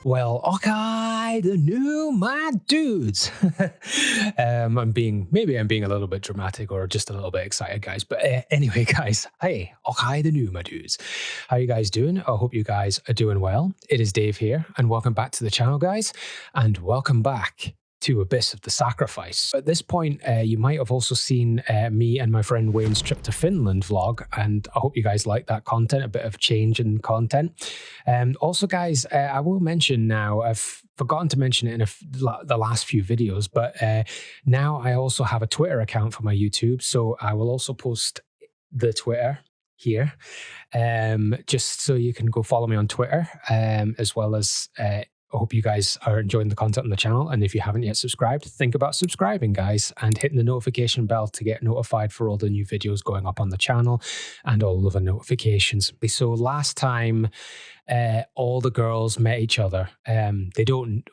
Well, okay, the new my dudes. Maybe I'm being a little bit dramatic or just a little bit excited, guys. But anyway, guys, hey, okay, the new my dudes. How you guys doing? I hope you guys are doing well. It is Dave here, and welcome back to the channel, guys, and welcome back to Abyss of the Sacrifice. At this point, you might have also seen me and my friend Wayne's trip to Finland vlog, and I hope you guys like that content, a bit of change in content. Also, guys, I will mention now, I've forgotten to mention it in the last few videos, but now I also have a Twitter account for my YouTube, so I will also post the Twitter here, just so you can go follow me on Twitter, as well as I hope you guys are enjoying the content on the channel. And if you haven't yet subscribed, think about subscribing, guys, and hitting the notification bell to get notified for all the new videos going up on the channel and all of the notifications. So last time, all the girls met each other.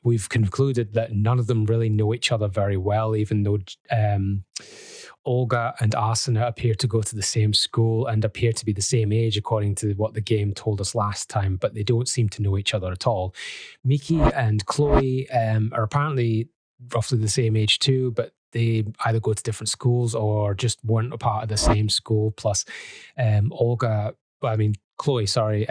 We've concluded that none of them really know each other very well, even though Olga and Asuna appear to go to the same school and appear to be the same age according to what the game told us last time, but they don't seem to know each other at all. Miki and Chloe are apparently roughly the same age too, but they either go to different schools or just weren't a part of the same school. Plus, Chloe, sorry,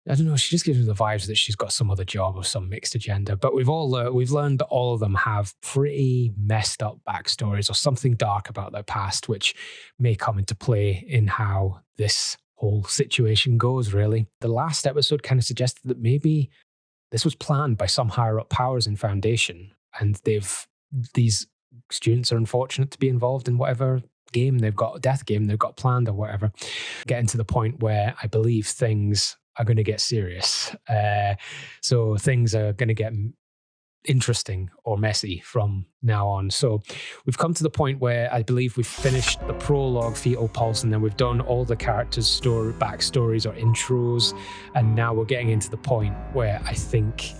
I don't know. She just gives me the vibes that she's got some other job or some mixed agenda. But we've learned that all of them have pretty messed up backstories or something dark about their past, which may come into play in how this whole situation goes. Really, the last episode kind of suggested that maybe this was planned by some higher up powers in Foundation, and these students are unfortunate to be involved in whatever death game they've got planned or whatever. Getting to the point where I believe things are going to get serious. So things are going to get interesting or messy from now on. So we've come to the point where I believe we've finished the prologue, Fetal Pulse, and then we've done all the characters' backstories or intros. And now we're getting into the point where I think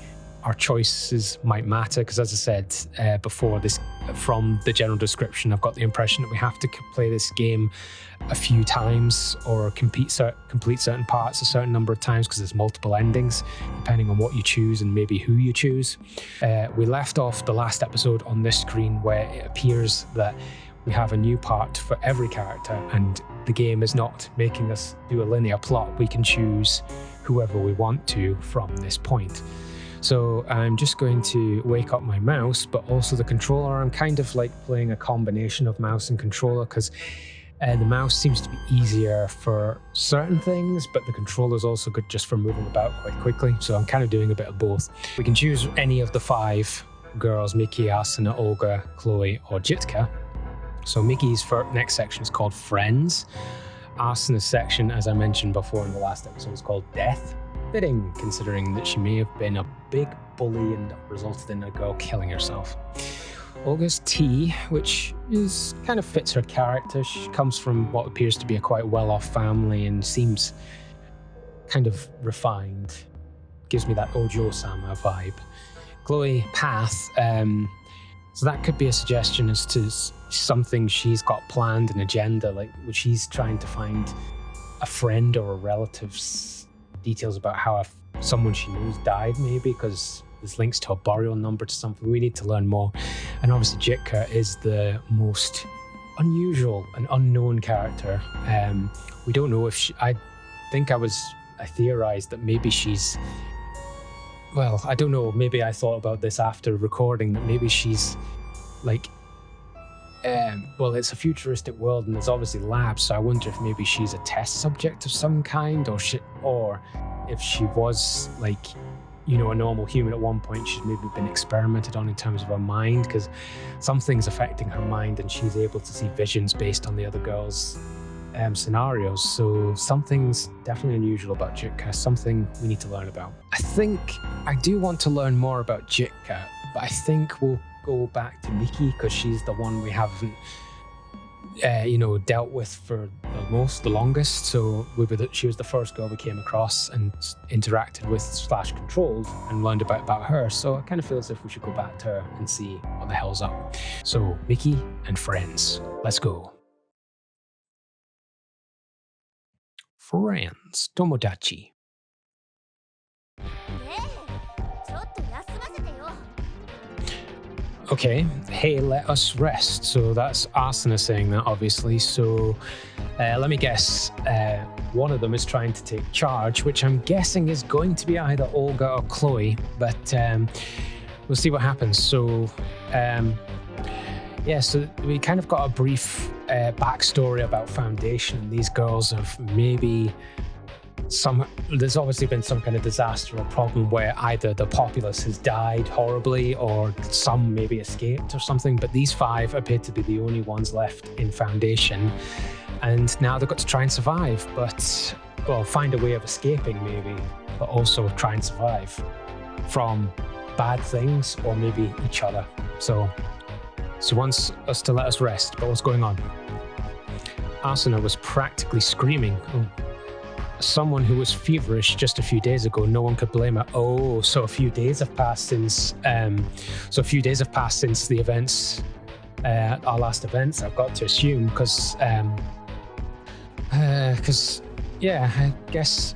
our choices might matter, because as I said before, from the general description, I've got the impression that we have to play this game a few times or complete certain parts a certain number of times, because there's multiple endings depending on what you choose and maybe who you choose. We left off the last episode on this screen where it appears that we have a new part for every character, and the game is not making us do a linear plot. We can choose whoever we want to from this point. So I'm just going to wake up my mouse, but also the controller. I'm kind of like playing a combination of mouse and controller, because the mouse seems to be easier for certain things, but the controller is also good just for moving about quite quickly. So I'm kind of doing a bit of both. We can choose any of the 5 girls: Miki, Asuna, Olga, Chloe, or Jitka. So Miki's next section is called Friends. Asuna's section, as I mentioned before in the last episode, is called Death. Fitting, considering that she may have been a big bully and resulted in a girl killing herself. Olga's Tea, which kind of fits her character. She comes from what appears to be a quite well-off family and seems kind of refined. Gives me that Ojo-sama vibe. Chloe, Path. So that could be a suggestion as to something she's got planned, an agenda, like she's trying to find a friend or a relative's details about how someone she knows died, maybe, because there's links to a burial number to something. We need to learn more. And obviously Jitka is the most unusual and unknown character. We don't know if I theorized that maybe she's, well, I don't know, maybe I thought about this after recording, that maybe she's like, well, it's a futuristic world and there's obviously labs, so I wonder if maybe she's a test subject of some kind, or if she was like, a normal human at one point. She's maybe been experimented on in terms of her mind, because something's affecting her mind and she's able to see visions based on the other girls' scenarios. So something's definitely unusual about Jitka, something we need to learn about. I think I do want to learn more about Jitka, but I think we'll go back to Miki, because she's the one we haven't dealt with for the longest. So she was the first girl we came across and interacted with / controlled and learned about her. So I kind of feel as if we should go back to her and see what the hell's up. So Miki and Friends, let's go. Friends, Tomodachi. Okay, hey, let us rest. So that's Asuna saying that, obviously. So let me guess. One of them is trying to take charge, which I'm guessing is going to be either Olga or Chloe, but we'll see what happens. So, so we kind of got a brief backstory about Foundation. These girls have maybe there's obviously been some kind of disaster or problem where either the populace has died horribly or some maybe escaped or something, but these 5 appear to be the only ones left in Foundation, and now they've got to try and survive, find a way of escaping maybe, but also try and survive from bad things or maybe each other. So she wants us to let us rest, but what's going on? Asuna was practically screaming. Someone who was feverish just a few days ago, no one could blame her. Oh, so a few days have passed since the events, our last events, I've got to assume, because I guess,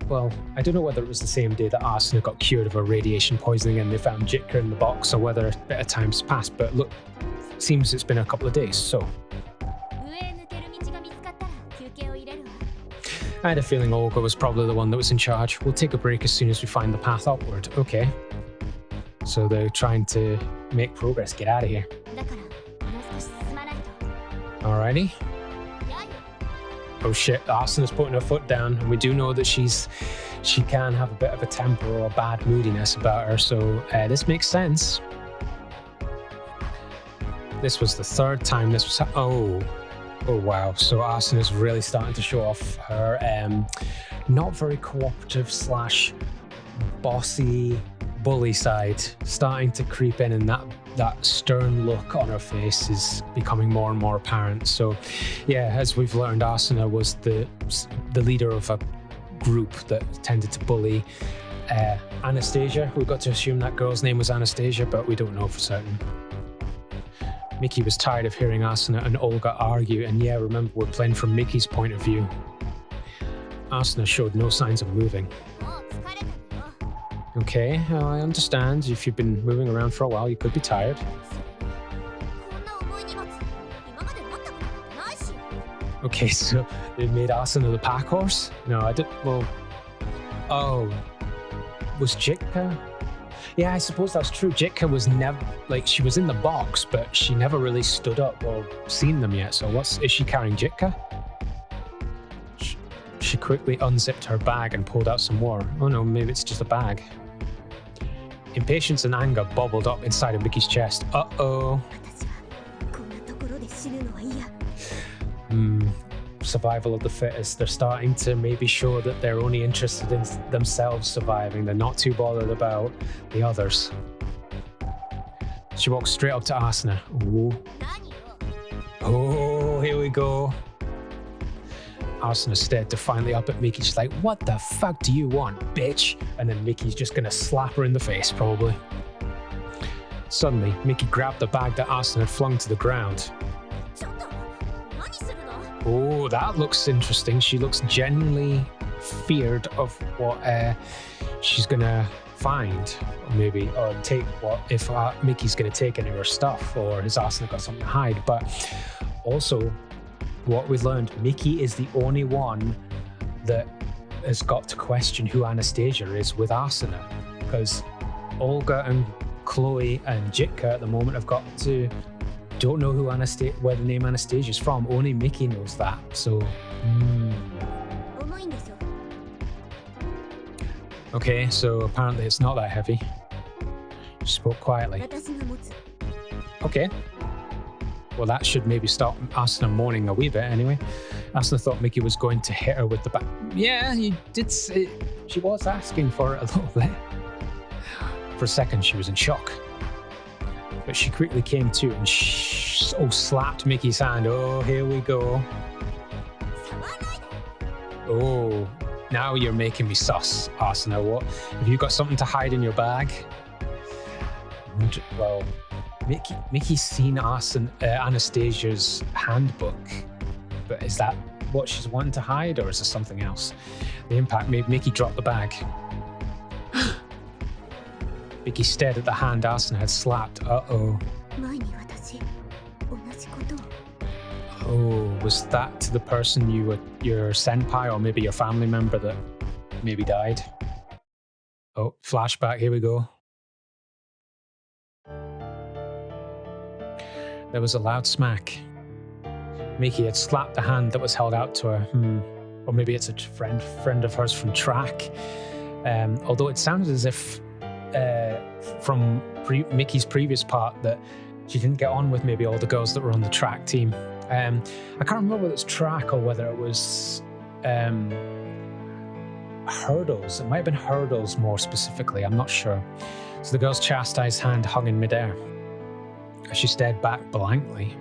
well, I don't know whether it was the same day that Asuna got cured of her radiation poisoning and they found Jitka in the box, or whether a bit of time's passed, but look, it seems it's been a couple of days, so. I had a feeling Olga was probably the one that was in charge. We'll take a break as soon as we find the path upward. Okay. So they're trying to make progress. Get out of here. Alrighty. Oh shit, Asuna's putting her foot down, and we do know that she can have a bit of a temper or a bad moodiness about her, so this makes sense. This was the 3rd time this was... Oh wow, so Asuna's really starting to show off her not very cooperative / bossy bully side, starting to creep in, and that stern look on her face is becoming more and more apparent. So yeah, as we've learned, Asuna was the leader of a group that tended to bully Anastasia. We've got to assume that girl's name was Anastasia, but we don't know for certain. Miki was tired of hearing Asuna and Olga argue, and yeah, remember, we're playing from Miki's point of view. Asuna showed no signs of moving. Okay, I understand. If you've been moving around for a while, you could be tired. Okay, so they made Asuna the pack horse? No, I didn't. Well, oh, was Jitka? Yeah, I suppose that's true. Jitka was never, she was in the box, but she never really stood up or seen them yet. So is she carrying Jitka? She quickly unzipped her bag and pulled out some more. Oh no, maybe it's just a bag. Impatience and anger bubbled up inside of Miki's chest. Uh-oh. Survival of the fittest. They're starting to maybe show that they're only interested in themselves surviving. They're not too bothered about the others. She walks straight up to Asuna. Ooh. Oh, here we go. Asuna stared defiantly up at Miki. She's like, what the fuck do you want, bitch? And then Miki's just gonna slap her in the face, probably. Suddenly, Miki grabbed the bag that Asuna had flung to the ground. Oh, that looks interesting. She looks genuinely feared of what she's gonna find, or take if Miki's gonna take any of her stuff, or has Asuna got something to hide. But also, what we've learned, Miki is the only one that has got to question who Anastasia is with Asuna, because Olga and Chloe and Jitka at the moment don't know where the name Anastasia is from. Only Miki knows that. So, Okay, so apparently it's not that heavy. She spoke quietly. Okay. Well, that should maybe stop Asuna moaning a wee bit anyway. Asuna thought Miki was going to hit her with the bat. Yeah, you did say she was asking for it a little bit. For a second, she was in shock. But she quickly came to and slapped Miki's hand. Oh, here we go. Oh, now you're making me sus, Asuna. What? Have you got something to hide in your bag? Well, Miki's seen Anastasia's handbook, but is that what she's wanting to hide, or is there something else? The impact made Miki drop the bag. Miki stared at the hand Asuna had slapped. Uh-oh. Oh, was that to the person your senpai or maybe your family member that maybe died? Oh, flashback, here we go. There was a loud smack. Miki had slapped the hand that was held out to her. Or maybe it's a friend of hers from track. Although it sounded as if from Miki's previous part that she didn't get on with maybe all the girls that were on the track team. I can't remember whether it's track or whether it was hurdles. It might have been hurdles more specifically. I'm not sure. So the girl's chastised hand hung in midair. She stared back blankly.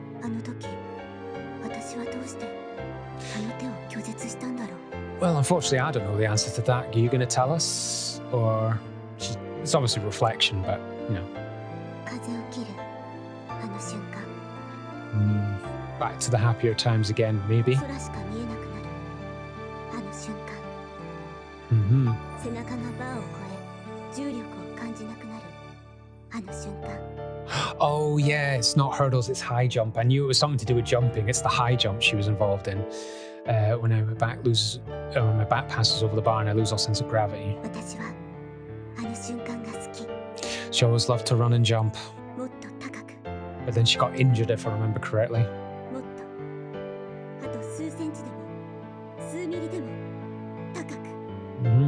Well, unfortunately, I don't know the answer to that. Are you going to tell us? Or it's obviously reflection, but you know. Back to the happier times again, maybe. Oh yeah, it's not hurdles, it's high jump. I knew it was something to do with jumping. It's the high jump she was involved in. When my back passes over the bar and I lose all sense of gravity. She always loved to run and jump. But then she got injured, if I remember correctly.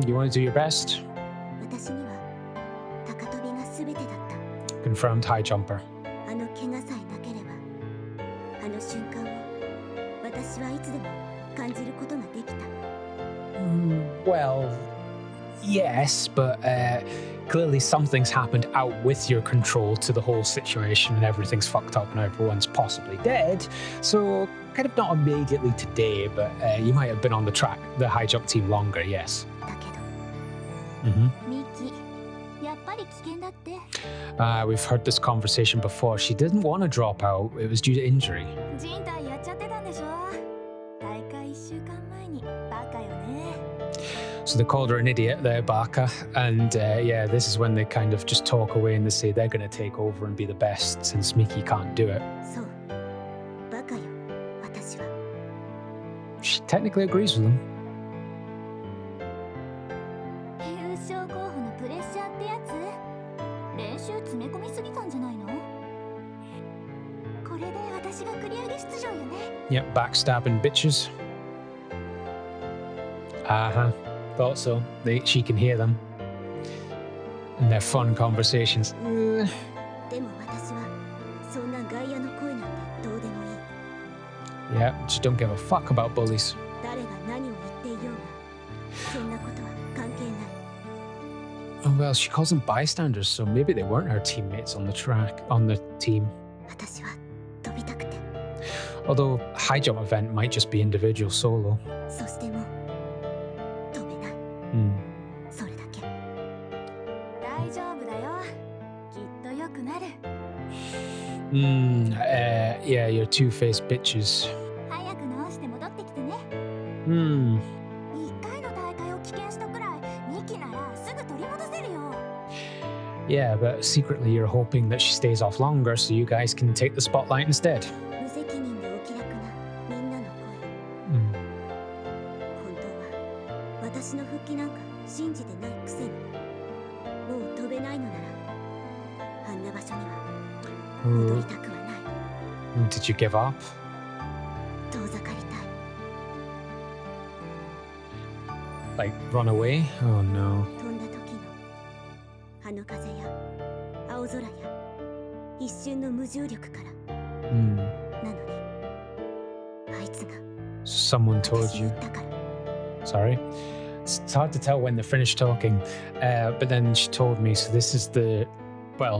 You want to do your best? Confirmed high jumper. Well, yes, but clearly something's happened out with your control to the whole situation and everything's fucked up and everyone's possibly dead. So kind of not immediately today, but you might have been on the high jump team longer, yes. We've heard this conversation before. She didn't want to drop out. It was due to injury. So they called her an idiot there, Baka. And yeah, this is when they kind of just talk away and they say they're going to take over and be the best since Miki can't do it. She technically agrees with them. Yep, backstabbing bitches. Thought so. She can hear them. And their fun conversations. Yeah, just don't give a fuck about bullies. Oh well, she calls them bystanders, so maybe they weren't her teammates on the team. Although high jump event might just be individual solo. Yeah, you're two-faced bitches. Yeah, but secretly you're hoping that she stays off longer so you guys can take the spotlight instead. Did you give up? Like, run away? Oh no. Someone told you. Sorry? It's hard to tell when they're finished talking, but then she told me, so this is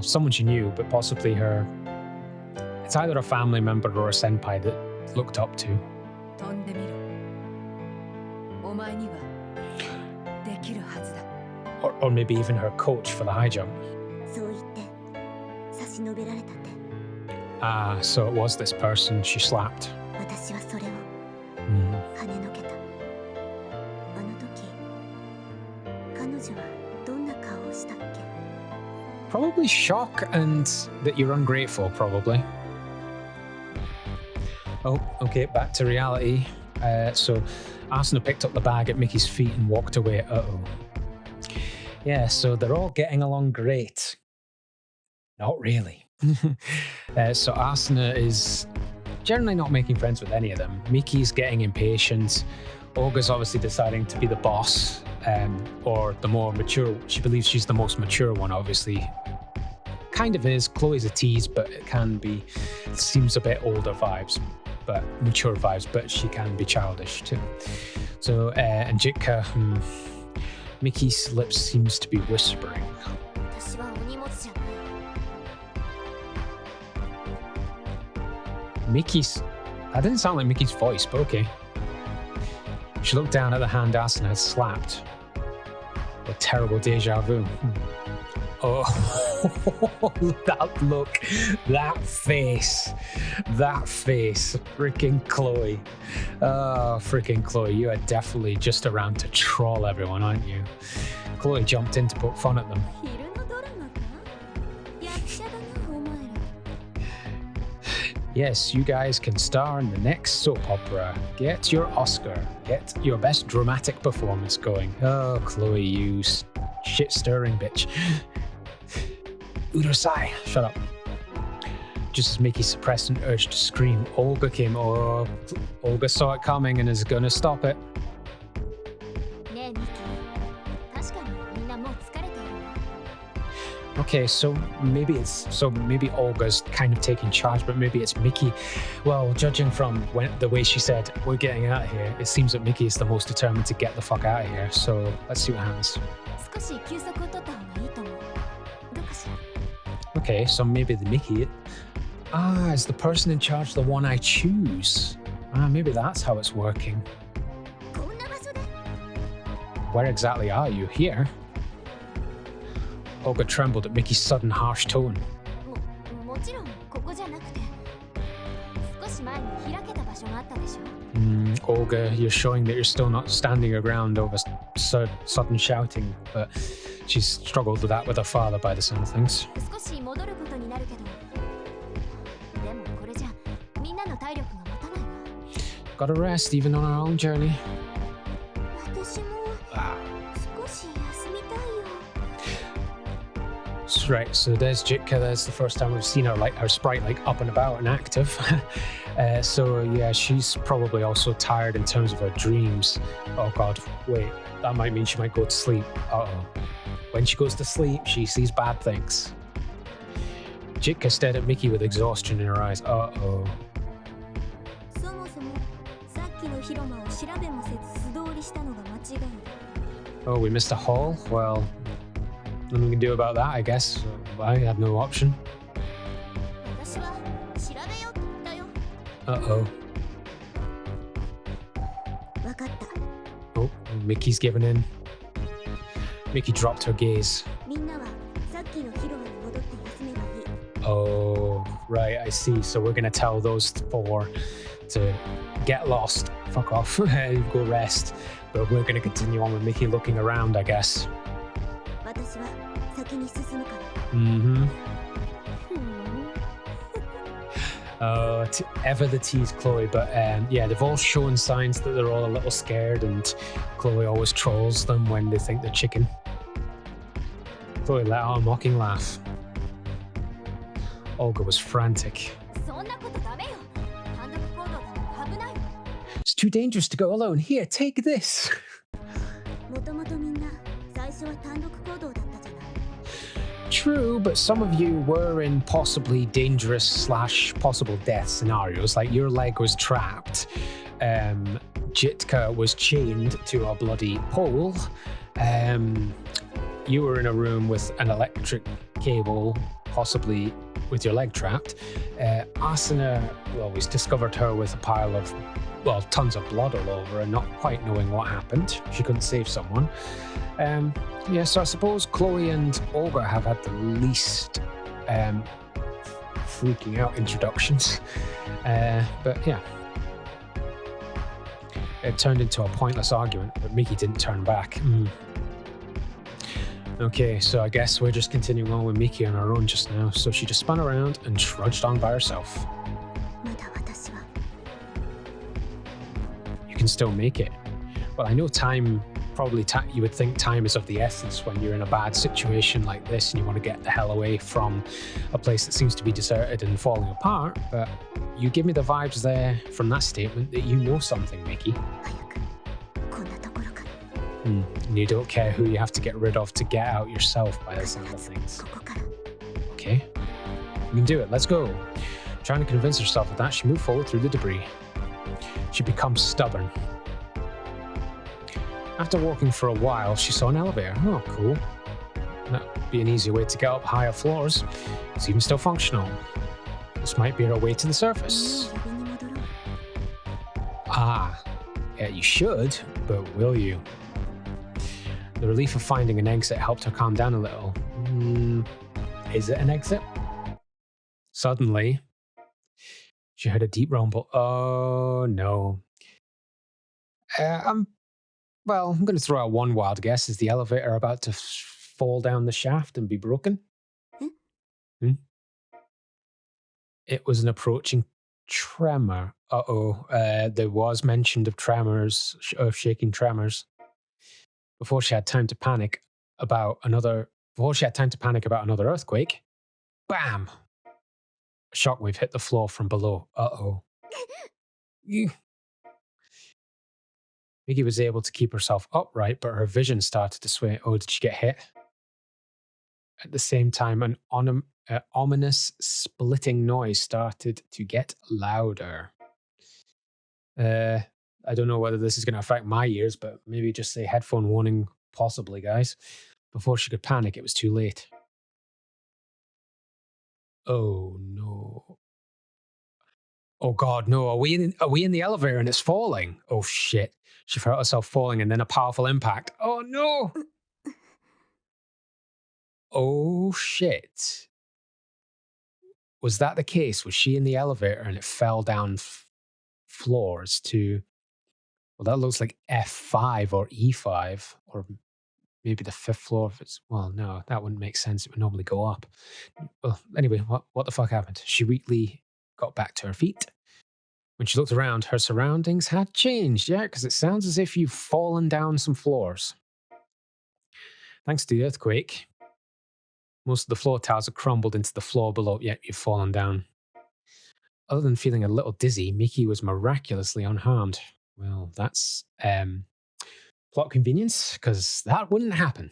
someone she knew, but possibly her. It's either a family member or a senpai that looked up to. Or maybe even her coach for the high jump. So it was this person she slapped. Probably shock and that you're ungrateful, probably. Oh, okay, back to reality. So Asuna picked up the bag at Mickey's feet and walked away. Uh-oh. Yeah, so they're all getting along great. Not really. So Asuna is generally not making friends with any of them. Miki's getting impatient. Olga's obviously deciding to be the boss, or the more mature. She believes she's the most mature one, obviously. Kind of is. Chloe's a tease, but it can be, seems a bit older vibes, but mature vibes, but she can be childish too. So, and Jitka, Miki's lips seems to be whispering. Miki's, that didn't sound like Miki's voice, but okay. She looked down at the hand Asuna had slapped. A terrible deja vu. Oh, that look, that face, freaking Chloe. Oh, freaking Chloe, you are definitely just around to troll everyone, aren't you? Chloe jumped in to poke fun at them. Yes, you guys can star in the next soap opera. Get your Oscar. Get your best dramatic performance going. Oh, Chloe, you shit-stirring bitch. Urusai, shut up. Just as Miki suppressed an urge to scream, Olga came. Oh, Olga saw it coming and is gonna stop it. Okay, so maybe Olga's kind of taking charge, but maybe it's Miki. Well, judging from the way she said, we're getting out of here, it seems that Miki is the most determined to get the fuck out of here. So let's see what happens. Okay, so maybe the Miki is the person in charge the one I choose. Maybe that's how it's working. Where exactly are you? Here? Olga trembled at Miki's sudden harsh tone. Olga, you're showing that you're still not standing your ground over sudden shouting, but she's struggled with that with her father by the sound of things. Gotta rest even on our own journey. Right, so there's Jitka. That's the first time we've seen her, like her sprite, like up and about and active. So yeah, she's probably also tired in terms of her dreams. Oh god, wait, that might mean she might go to sleep. Uh-oh. When she goes to sleep, she sees bad things. Jitka stared at Miki with exhaustion in her eyes. Uh-oh. Oh, we missed a hall? Well, nothing we can do about that, I guess. I had no option. Uh-oh. Oh, Miki's given in. Miki dropped her gaze. Oh, right, I see. So we're going to tell those four to get lost, fuck off, go rest. But we're going to continue on with Miki looking around, I guess. Mm-hmm. Ever the tease Chloe, but yeah, they've all shown signs that they're all a little scared, and Chloe always trolls them when they think they're chicken. Chloe let out a mocking laugh. Olga was frantic. It's too dangerous to go alone. Here, take this. True, but some of you were in possibly dangerous / possible death scenarios, like your leg was trapped, Jitka was chained to a bloody pole, you were in a room with an electric cable, possibly with your leg trapped. Asuna, well, we discovered her with a pile of, well, tons of blood all over and not quite knowing what happened. She couldn't save someone. Yeah, so I suppose Chloe and Olga have had the least freaking out introductions. But yeah. It turned into a pointless argument, but Miki didn't turn back. Okay, so I guess we're just continuing on with Miki on our own just now. So she just spun around and trudged on by herself. You can still make it. Well, I know time, probably you would think time is of the essence when you're in a bad situation like this and you want to get the hell away from a place that seems to be deserted and falling apart, but you give me the vibes there from that statement that you know something, Miki. And you don't care who you have to get rid of to get out yourself by the sound of things. Okay, you can do it, let's go. Trying to convince herself of that, she moved forward through the debris. She becomes stubborn. After walking for a while, she saw an elevator. Oh, cool. That'd be an easy way to get up higher floors. It's even still functional. This might be her way to the surface. Ah, yeah, you should, but will you? The relief of finding an exit helped her calm down a little. Is it an exit? Suddenly, she heard a deep rumble. Oh, no. I'm going to throw out one wild guess. Is the elevator about to fall down the shaft and be broken? It was an approaching tremor. There was mention of tremors, of shaking tremors. Before she had time to panic about another earthquake, bam! A shockwave hit the floor from below. Miki was able to keep herself upright, but her vision started to sway. Oh, did she get hit? At the same time, an ominous splitting noise started to get louder. I don't know whether this is going to affect my ears, but maybe just say headphone warning, possibly, guys. Before she could panic, it was too late. Oh, no. Oh, God, no. Are we in the elevator and it's falling? Oh, shit. She felt herself falling and then a powerful impact. Oh, no. Oh, shit. Was that the case? Was she in the elevator and it fell down floors to... Well, that looks like F5 or E5, or maybe the 5th floor. If it's... Well, no, that wouldn't make sense. It would normally go up. Well, anyway, what the fuck happened? She weakly got back to her feet. When she looked around, her surroundings had changed. Yeah, because it sounds as if you've fallen down some floors. Thanks to the earthquake, most of the floor tiles have crumbled into the floor below. Yeah, you've fallen down. Other than feeling a little dizzy, Miki was miraculously unharmed. Well, that's plot convenience, because that wouldn't happen.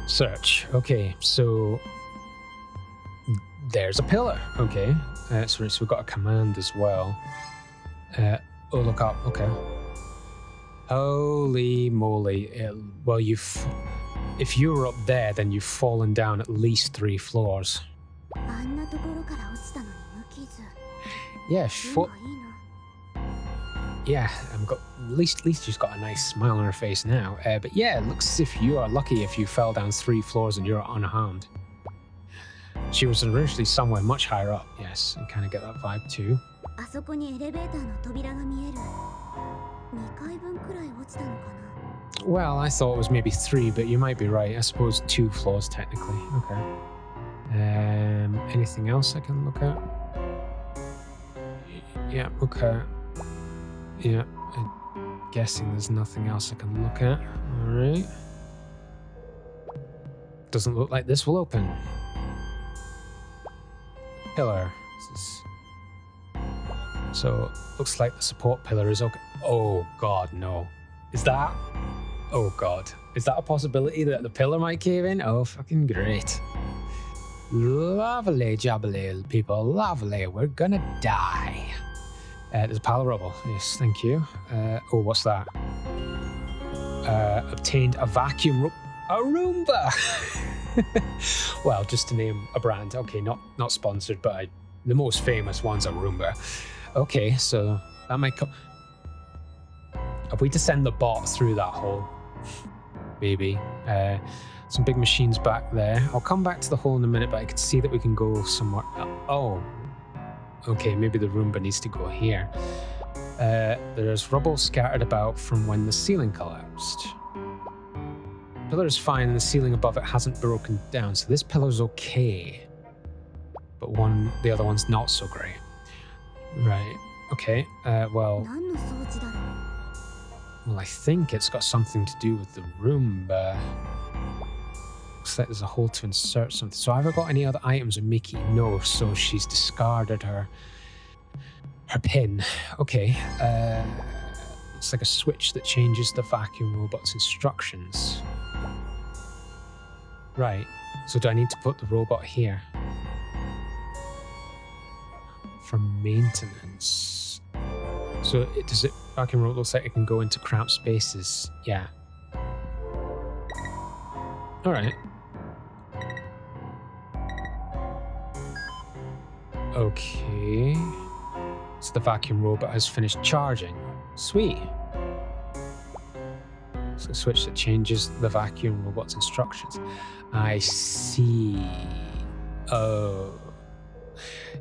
Search. Okay, so there's a pillar. Okay, so we've got a command as well. Oh, look up. Okay. Holy moly. Well, if you were up there, then you've fallen down at least 3 floors. Yeah, at least she's got a nice smile on her face now. But yeah, it looks as if you are lucky if you fell down 3 floors and you're unharmed. She was originally somewhere much higher up. Yes, I kind of get that vibe too. Well, I thought it was maybe 3, but you might be right. I suppose 2 floors technically. Okay. Anything else I can look at? Yeah, okay. Yeah, I'm guessing there's nothing else I can look at. Alright. Doesn't look like this will open. Pillar. So, looks like the support pillar is okay. Oh god, no. Is that... Oh god. Is that a possibility that the pillar might cave in? Oh, fucking great. Lovely jubbly, people. Lovely. We're gonna die. There's a pile of rubble. Yes, thank you. Oh, what's that? Obtained a vacuum a Roomba! Well, just to name a brand. Okay, not sponsored, but the most famous one's a Roomba. Okay, so that might come... If we descend the bot through that hole, maybe. Some big machines back there. I'll come back to the hole in a minute, but I can see that we can go somewhere. Oh, okay, maybe the Roomba needs to go here. There's rubble scattered about from when the ceiling collapsed. pillar is fine and the ceiling above it hasn't broken down. So this pillar's okay. But the other one's not so great. Right. Okay. Well, I think it's got something to do with the Roomba. Looks like there's a hole to insert something. So have I got any other items with Miki? No, so she's discarded her pin. Okay. It's like a switch that changes the vacuum robot's instructions. Right. So do I need to put the robot here? For maintenance. So does it vacuum robot looks like it can go into cramped spaces? Yeah. Alright. Okay. So the vacuum robot has finished charging. Sweet. It's a switch that changes the vacuum robot's instructions. I see. Oh.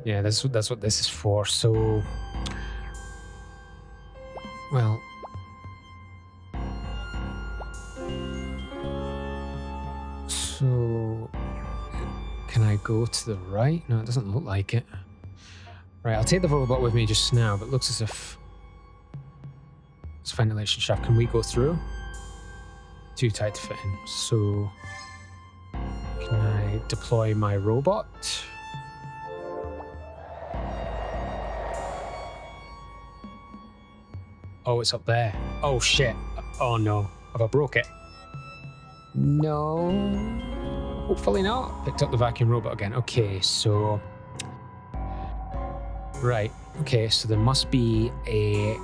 Yeah, that's what this is for. So, well, so can I go to the right? No, it doesn't look like it. Right, I'll take the robot with me just now, but it looks as if it's a ventilation shaft. Can we go through? Too tight to fit in. So, can I deploy my robot? Oh, it's up there. Oh, shit. Oh, no. Have I broke it? No. Hopefully not. Picked up the vacuum robot again. Okay, so... Right. Okay, so there must be a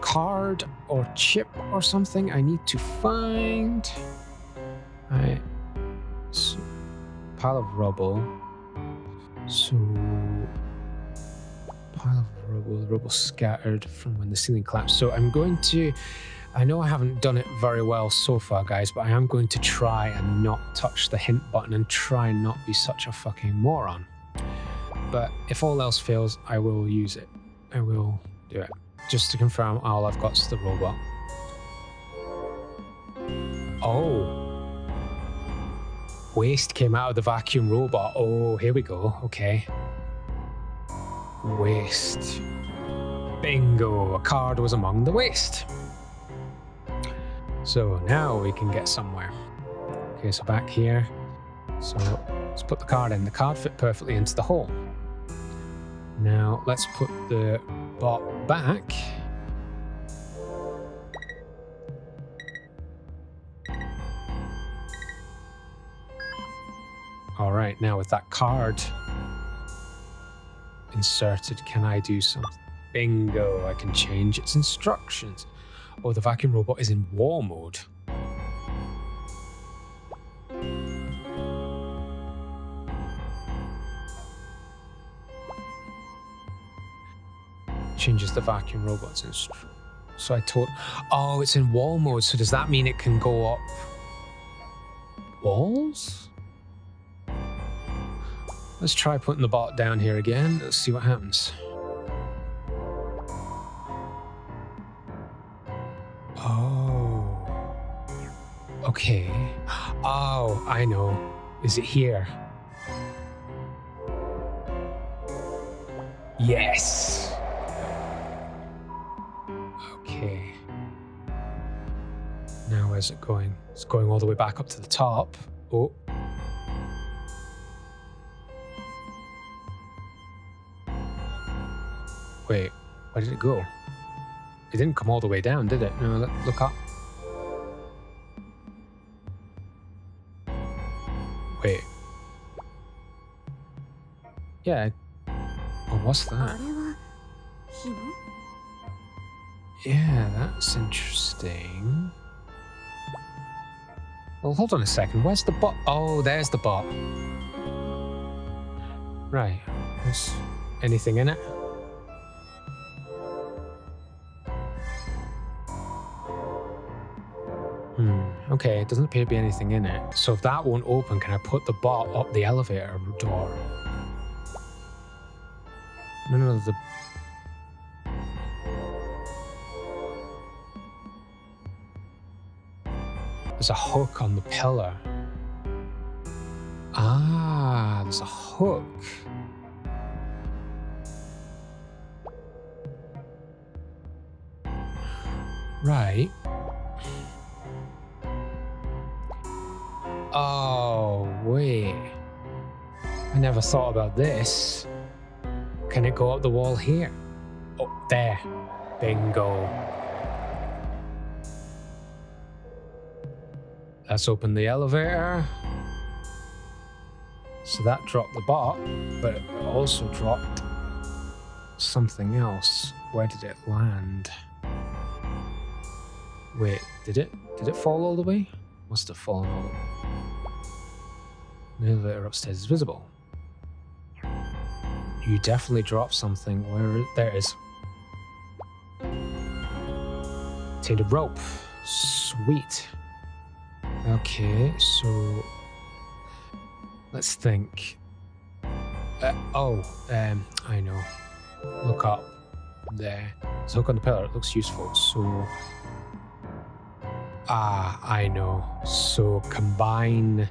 card or chip or something I need to find. Right. So, pile of rubble. So... Pile of rubble, the rubble scattered from when the ceiling collapsed. So I'm going to, I know I haven't done it very well so far, guys, but I am going to try and not touch the hint button and try and not be such a fucking moron. But if all else fails, I will use it. I will do it. Just to confirm, all I've got is the robot. Oh. Waste came out of the vacuum robot. Oh, here we go. Okay. Waste. Bingo, a card was among the waste. So now we can get somewhere. Okay, so back here. So let's put the card in. The card fit perfectly into the hole. Now let's put the bot back. All right, now with that card inserted, can I do something? Bingo, I can change its instructions. Oh, the vacuum robot is in war mode. Changes the vacuum robot's instructions. So I told... Oh, it's in wall mode, so does that mean it can go up walls? Let's try putting the bot down here again. Let's see what happens. Oh. Okay. Oh, I know. Is it here? Yes. Okay. Now where's it going? It's going all the way back up to the top. Oh. Wait, where did it go? It didn't come all the way down, did it? No, look up. Wait. Yeah. Oh, what's that? Yeah, that's interesting. Well, hold on a second. Where's the bot? Oh, there's the bot. Right. There's anything in it? Okay, it doesn't appear to be anything in it. So if that won't open, can I put the bot up the elevator door? No, the There's a hook on the pillar. Ah, there's a hook. Right. Oh, wait. I never thought about this. Can it go up the wall here? Oh, there. Bingo. Let's open the elevator. So that dropped the bot, but it also dropped something else. Where did it land? Wait, did it fall all the way? Must have fallen all the way. The elevator upstairs is visible. You definitely dropped something. There it is. Tainted rope. Sweet. Okay, so let's think. I know. Look up there. There's a hook on the pillar. It looks useful. So, I know. So combine.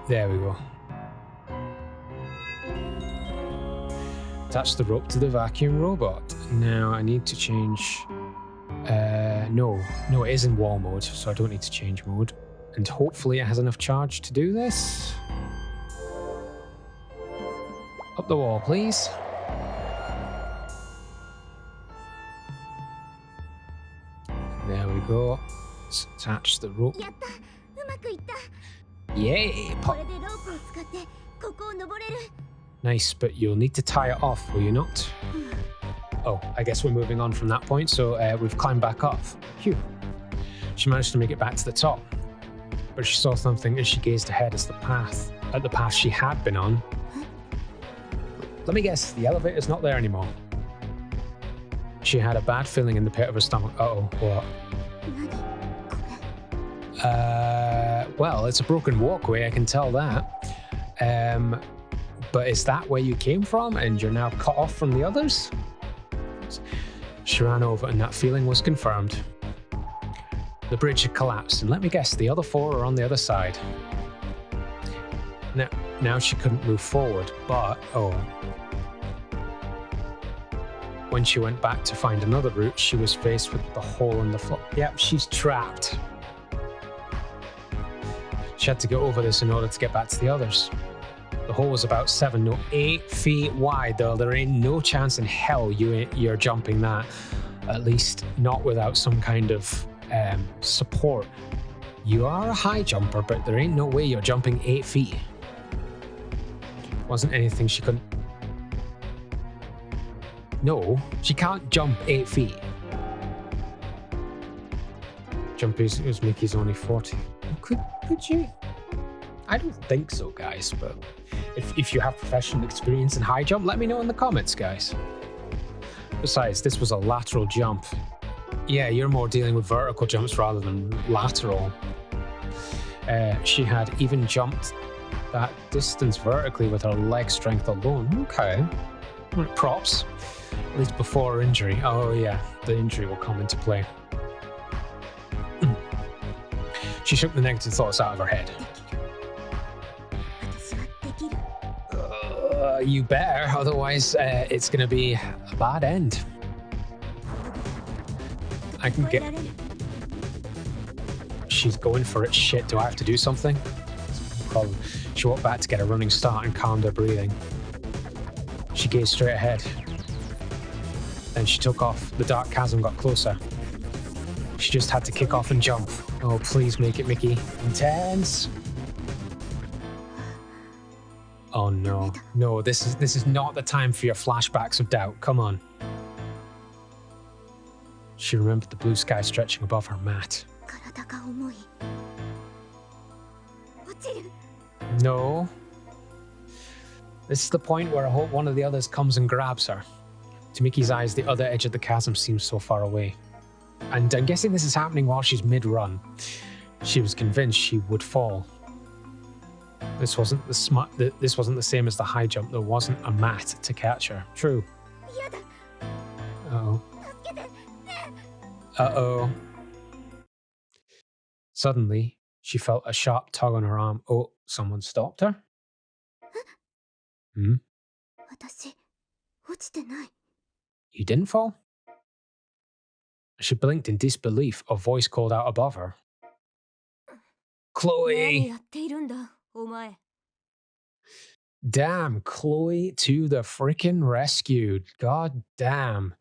There we go. Attach the rope to the vacuum robot. Now I need to change. No, it is in wall mode, so I don't need to change mode. And hopefully it has enough charge to do this. Up the wall, please. There we go. Let's attach the rope. Yay! Pop. Nice, but you'll need to tie it off, will you not? Oh, I guess we're moving on from that point, so we've climbed back up. Phew. She managed to make it back to the top, but she saw something as she gazed ahead at the path she had been on. Let me guess, the elevator's not there anymore. She had a bad feeling in the pit of her stomach. Uh-oh, what? Well, it's a broken walkway, I can tell that. But is that where you came from and you're now cut off from the others? She ran over and that feeling was confirmed. The bridge had collapsed, and let me guess, the other four are on the other side. Now she couldn't move forward, but when she went back to find another route, she was faced with the hole in the floor. Yep, she's trapped. She had to go over this in order to get back to the others. The hole was about 8 feet wide, though. There ain't no chance in hell you're jumping that. At least not without some kind of support. You are a high jumper, but there ain't no way you're jumping 8 feet. Wasn't anything she couldn't... No, she can't jump 8 feet. Jump is Miki's only 40. Could you? I don't think so, guys, but if you have professional experience in high jump, let me know in the comments, guys. Besides, this was a lateral jump. Yeah, you're more dealing with vertical jumps rather than lateral. She had even jumped that distance vertically with her leg strength alone. Okay. Props. At least before her injury. Oh yeah, the injury will come into play. She shook the negative thoughts out of her head. You better, otherwise it's going to be a bad end. I can get... She's going for it. Shit, do I have to do something? Problem. She walked back to get a running start and calmed her breathing. She gazed straight ahead. Then she took off. The dark chasm got closer. She just had to kick off and jump. Oh, please make it, Miki. Intense. Oh no. No, this is not the time for your flashbacks of doubt. Come on. She remembered the blue sky stretching above her mat. No. This is the point where I hope one of the others comes and grabs her. To Miki's eyes, the other edge of the chasm seems so far away. And I'm guessing this is happening while she's mid-run. She was convinced she would fall. This wasn't the same as the high jump. There wasn't a mat to catch her. True. Uh-oh. Uh-oh. Suddenly, she felt a sharp tug on her arm. Oh, someone stopped her? Hmm? 私、落ちてない。 You didn't fall? She blinked in disbelief. A voice called out above her. 何 Chloe! やっているんだ、お前。 Damn, Chloe to the freaking rescue. God damn.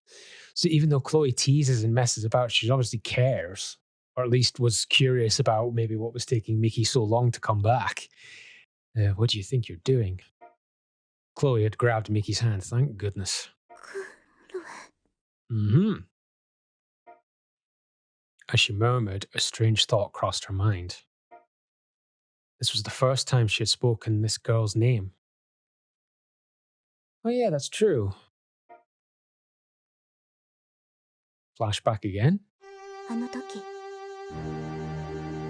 So even though Chloe teases and messes about, she obviously cares. Or at least was curious about maybe what was taking Miki so long to come back. What do you think you're doing? Chloe had grabbed Miki's hand, thank goodness. Mm-hmm. As she murmured, a strange thought crossed her mind. This was the first time she had spoken this girl's name. Oh yeah, that's true. Flashback again. あの時、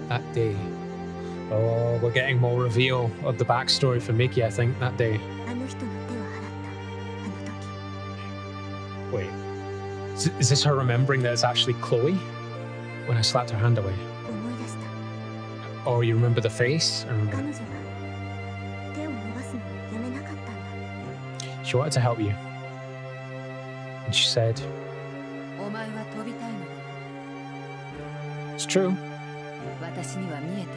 That day. Oh, we're getting more reveal of the backstory for Miki, I think, that day. あの人の手を払った。あの時。 Wait. Is this her remembering that it's actually Chloe? When I slapped her hand away. 思い出した。 Oh, you remember the face? I 彼 remember. 女は手を伸ばすのをやめなかったんだ。 She wanted to help you. And she said, お前は飛びたいのだ。 It's true. 私には見えている。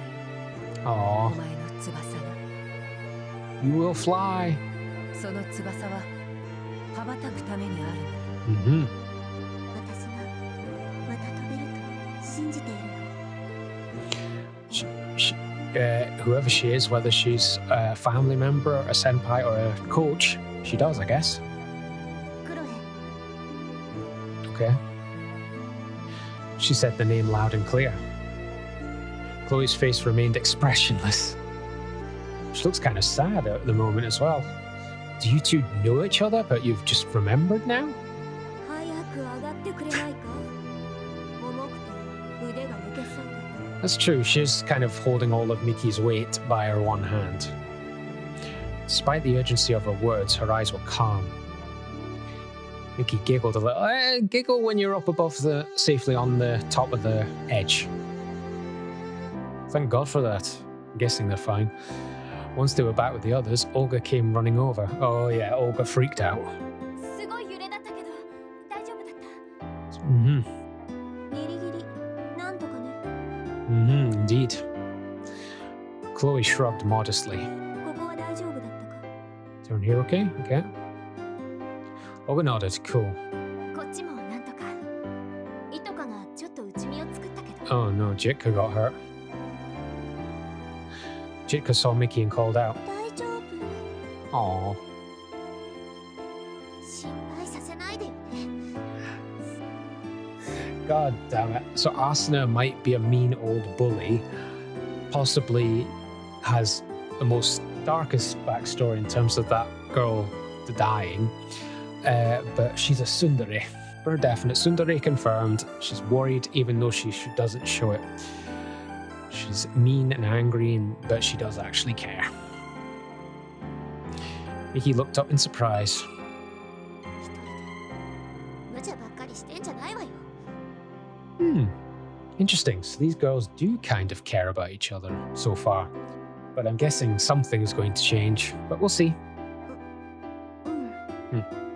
Aw, お前の翼が。 you will fly. その翼は羽ばたくためにある。 Mm-hmm. 私がまた飛べると信じているの。 Whoever she is, whether she's a family member, a senpai, or a coach, she does, I guess. クロエ、 Okay. She said the name loud and clear. Chloe's face remained expressionless. She looks kind of sad at the moment as well. Do you two know each other, but you've just remembered now? 早く上がってくれないか。重くて腕が抜けそうだ。 That's true, she's kind of holding all of Miki's weight by her one hand. Despite the urgency of her words, her eyes were calm. Miki giggled a little. Giggle when you're up above safely on the top of the edge. Thank God for that. I'm guessing they're fine. Once they were back with the others, Olga came running over. Oh yeah, Olga freaked out. すごい揺れだったけど大丈夫だった。 Mm-hmm. ギリギリなんとかね。 Mm-hmm, indeed. Chloe shrugged modestly. ここは大丈夫だったか。 Down here okay? Okay. Olga nodded. Cool. こっちもなんとか。イトカがちょっと内身を作ったけど。 Oh no, Jitka got hurt. Jitka saw Miki and called out. 大丈夫。 Aww. 心配させないでよね。 God damn it. So Asuna might be a mean old bully, possibly has the most darkest backstory in terms of that girl dying, but she's a tsundere. For definite, tsundere confirmed. She's worried even though she doesn't show it. She's mean and angry, but she does actually care. Miki looked up in surprise. 無茶ばっかりしてんじゃないわよ。 Interesting. So these girls do kind of care about each other so far. But I'm guessing something is going to change. But we'll see.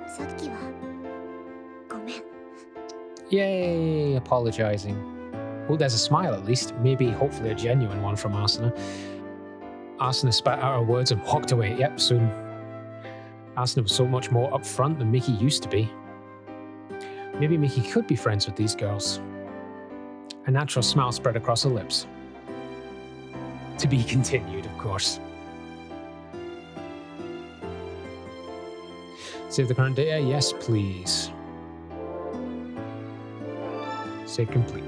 さっきはごめん。 Yay, apologizing. Oh, there's a smile at least. Maybe, hopefully, a genuine one from Asuna. Asuna spat out her words and walked away. Yep, soon. Asuna was so much more upfront than Miki used to be. Maybe Miki could be friends with these girls. A natural smile spread across her lips. To be continued, of course. Save the current data? Yes, please. Save complete.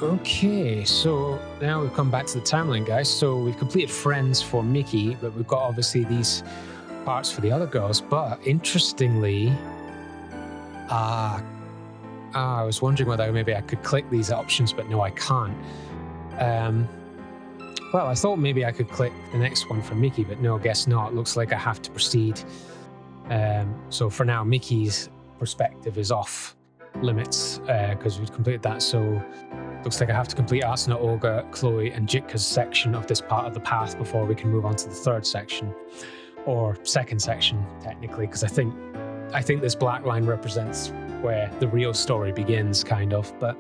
Okay, so now we've come back to the timeline, guys. So we've completed Friends for Miki, but we've got obviously these parts for the other girls. But interestingly, I was wondering whether maybe I could click these options, but no, I can't. Well, I thought maybe I could click the next one for Miki, but no, guess not. It looks like I have to proceed So for now, Miki's perspective is off limits because we've completed that. So looks like I have to complete Asuna, Olga, Chloe, and Jitka's section of this part of the path before we can move on to the third section, or second section technically, because I think this black line represents where the real story begins, kind of. But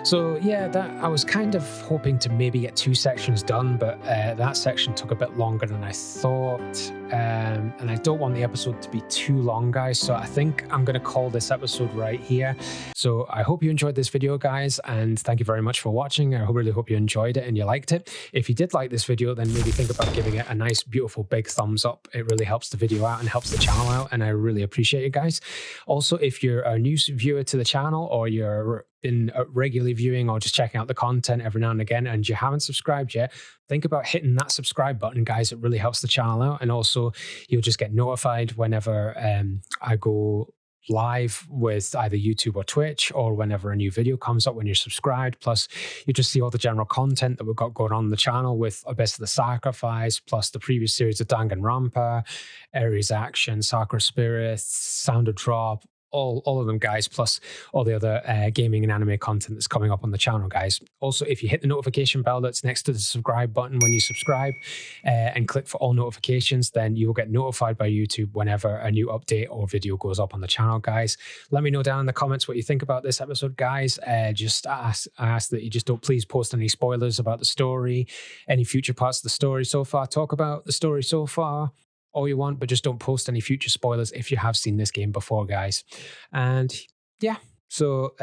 so yeah, that I was kind of hoping to maybe get 2 sections done, but that section took a bit longer than I thought, and I don't want the episode to be too long, guys. So I think I'm going to call this episode right here. So I hope you enjoyed this video, guys, and thank you very much for watching. I really hope you enjoyed it and you liked it. If you did like this video, then maybe think about giving it a nice, beautiful, big thumbs up. It really helps the video out and helps the channel out, and I really appreciate it, guys. Also, if you're a new viewer to the channel, or you're been regularly viewing or just checking out the content every now and again and you haven't subscribed yet, think about hitting that subscribe button, guys. It really helps the channel out, and also you'll just get notified whenever I go live with either YouTube or Twitch, or whenever a new video comes up when you're subscribed. Plus you just see all the general content that we've got going on the channel, with Abyss of the Sacrifice, plus the previous series of Danganronpa, Ares Action, Sakura Spirits, Sound of Drop, all of them, guys, plus all the other gaming and anime content that's coming up on the channel, guys. Also, if you hit the notification bell that's next to the subscribe button when you subscribe, and click for all notifications, then you will get notified by YouTube whenever a new update or video goes up on the channel, guys. Let me know down in the comments what you think about this episode, guys. Just ask that you just don't please post any spoilers about the story, any future parts of the story so far. Talk about the story so far all you want, but just don't post any future spoilers if you have seen this game before, guys. And yeah, so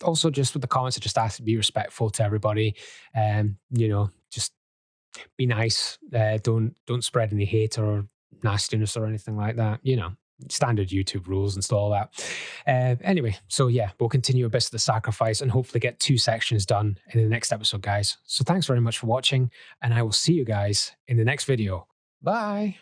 also just with the comments, I just ask to be respectful to everybody. Just be nice. Don't spread any hate or nastiness or anything like that. Standard YouTube rules and all that. Anyway, so yeah, we'll continue Abyss of the Sacrifice and hopefully get 2 sections done in the next episode, guys. So thanks very much for watching, and I will see you guys in the next video. Bye.